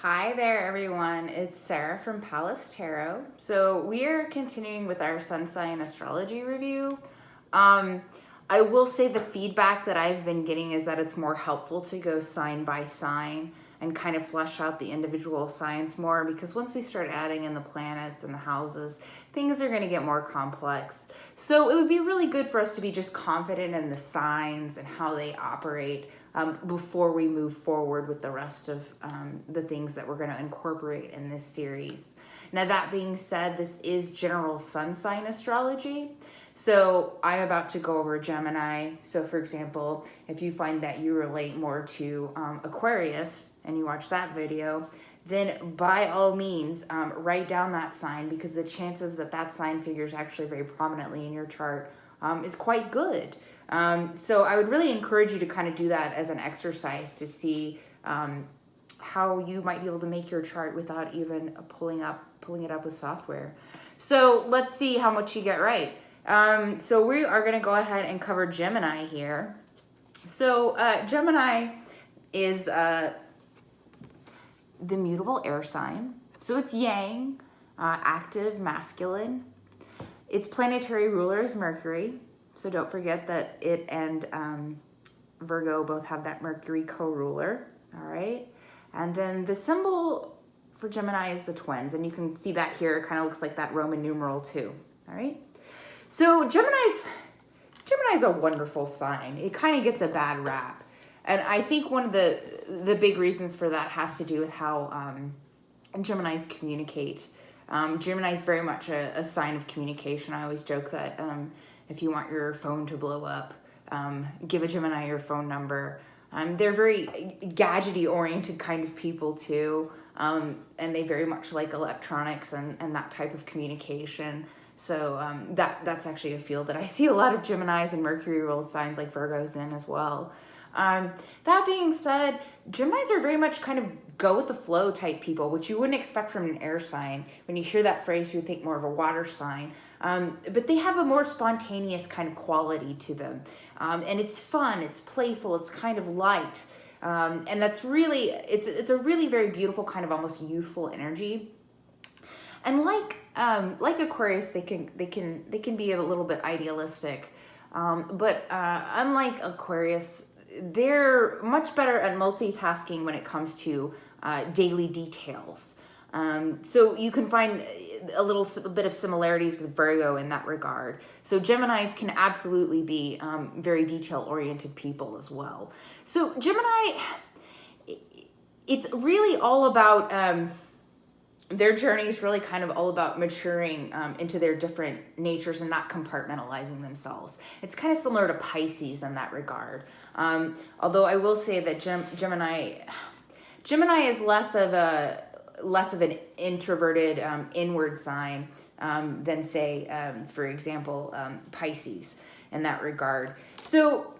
Hi there, everyone. It's Sarah from Palace Tarot. So we are continuing with our sun sign astrology review. I will say the feedback that I've been getting is that it's more helpful to go sign by sign and kind of flesh out the individual signs more, because once we start adding in the planets and the houses, things are going to get more complex. So it would be really good for us to be just confident in the signs and how they operate before we move forward with the rest of the things that we're going to incorporate in this series. Now, that being said, this is general sun sign astrology. So I'm about to go over Gemini. So for example, if you find that you relate more to Aquarius and you watch that video, then by all means, write down that sign, because the chances that that sign figures actually very prominently in your chart is quite good. So I would really encourage you to kind of do that as an exercise to see how you might be able to make your chart without even pulling it up with software. So let's see how much you get right. So we are going to go ahead and cover Gemini here. So Gemini is the mutable air sign. So it's yang, active, masculine. Its planetary ruler is Mercury. So don't forget that it and Virgo both have that Mercury co-ruler. All right. And then the symbol for Gemini is the twins. And you can see that here. It kind of looks like that Roman numeral 2. All right. So Gemini's a wonderful sign. It kind of gets a bad rap. And I think one of the big reasons for that has to do with how Geminis communicate. Gemini is very much a sign of communication. I always joke that if you want your phone to blow up, give a Gemini your phone number. They're very gadgety oriented kind of people too. And they very much like electronics and that type of communication. So that's actually a field that I see a lot of Geminis and Mercury ruled signs like Virgos in as well. That being said, Geminis are very much kind of go with the flow type people, which you wouldn't expect from an air sign. When you hear that phrase, you would think more of a water sign. But they have a more spontaneous kind of quality to them. And it's fun, it's playful, it's kind of light. And that's really, it's a really very beautiful kind of almost youthful energy. And like Aquarius, they can be a little bit idealistic, but unlike Aquarius, they're much better at multitasking when it comes to daily details. So you can find a bit of similarities with Virgo in that regard. So Geminis can absolutely be very detail-oriented people as well. So Gemini, it's really all about. Their journey is really kind of all about maturing into their different natures and not compartmentalizing themselves. It's kind of similar to Pisces in that regard. Although I will say that Gemini is less of an introverted inward sign than say, for example, Pisces in that regard. So.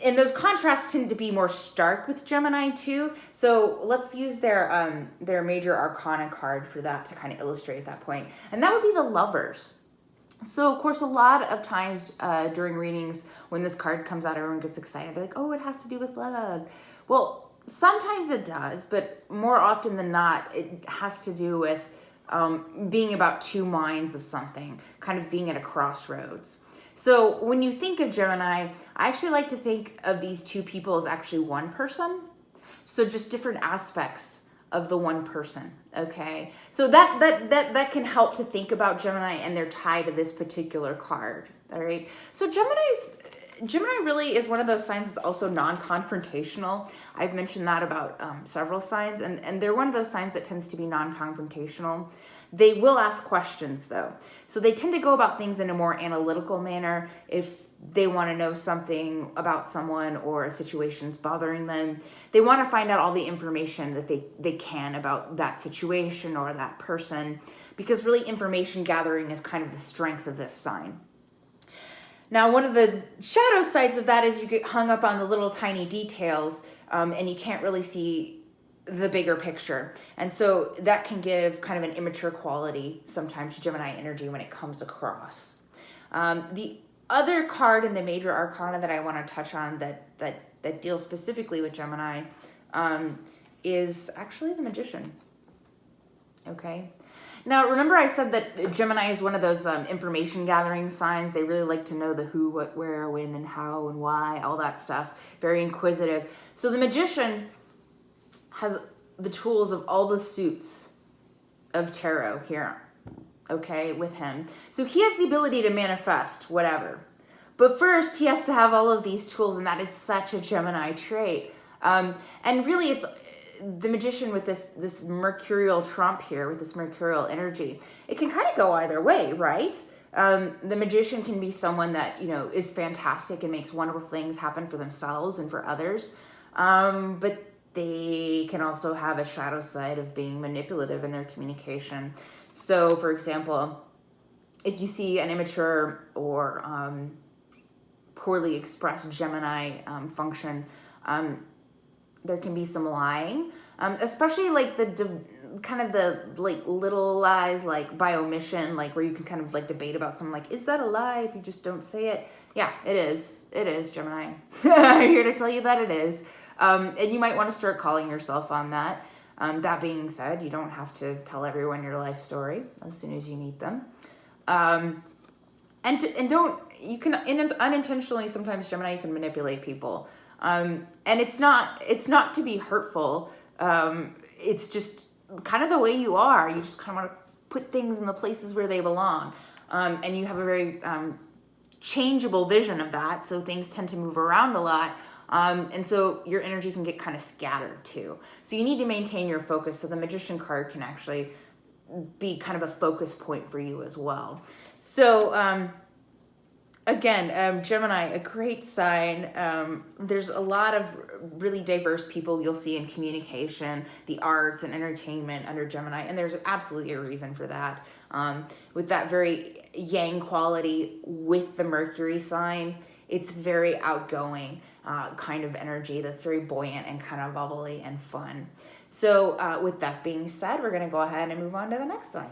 And those contrasts tend to be more stark with Gemini too. So let's use their major arcana card for that to kind of illustrate that point. And that would be the Lovers. So of course, a lot of times during readings, when this card comes out, everyone gets excited. They're like, oh, it has to do with love. Well, sometimes it does, but more often than not, it has to do with being about two minds of something, kind of being at a crossroads. So when you think of Gemini, I actually like to think of these two people as actually one person. So just different aspects of the one person, okay? So that can help to think about Gemini and their tie to this particular card, all right? So Gemini really is one of those signs that's also non-confrontational. I've mentioned that about several signs, and they're one of those signs that tends to be non-confrontational. They will ask questions though. So they tend to go about things in a more analytical manner. If they want to know something about someone or a situation's bothering them, they want to find out all the information that they can about that situation or that person, because really information gathering is kind of the strength of this sign. Now, one of the shadow sides of that is you get hung up on the little tiny details and you can't really see the bigger picture. And so that can give kind of an immature quality sometimes to Gemini energy when it comes across. The other card in the major arcana that I want to touch on that deals specifically with Gemini is actually the Magician. Okay. Now, remember I said that Gemini is one of those information gathering signs. They really like to know the who, what, where, when, and how, and why, all that stuff. Very inquisitive. So the Magician has the tools of all the suits of tarot here, okay, with him. So he has the ability to manifest whatever. But first, he has to have all of these tools, and that is such a Gemini trait. And really, it's the Magician with this mercurial trump here, with this mercurial energy. It can kind of go either way, right? The Magician can be someone that, you know, is fantastic and makes wonderful things happen for themselves and for others. But they can also have a shadow side of being manipulative in their communication. So, for example, if you see an immature or poorly expressed Gemini function, there can be some lying, especially like kind of the like little lies, like by omission, like where you can kind of like debate about something like, is that a lie if you just don't say it? Yeah, it is, Gemini. I'm here to tell you that it is. And you might want to start calling yourself on that. That being said, you don't have to tell everyone your life story as soon as you meet them. And don't, you can unintentionally, sometimes Gemini, you can manipulate people. And it's not to be hurtful. It's just kind of the way you are. You just kind of want to put things in the places where they belong. And you have a very changeable vision of that. So things tend to move around a lot. And so your energy can get kind of scattered too. So you need to maintain your focus. So the Magician card can actually be kind of a focus point for you as well. So, again, Gemini, a great sign. There's a lot of really diverse people you'll see in communication, the arts and entertainment under Gemini, and there's absolutely a reason for that. With that very yang quality with the Mercury sign, it's very outgoing kind of energy that's very buoyant and kind of bubbly and fun. So with that being said, we're going to go ahead and move on to the next sign.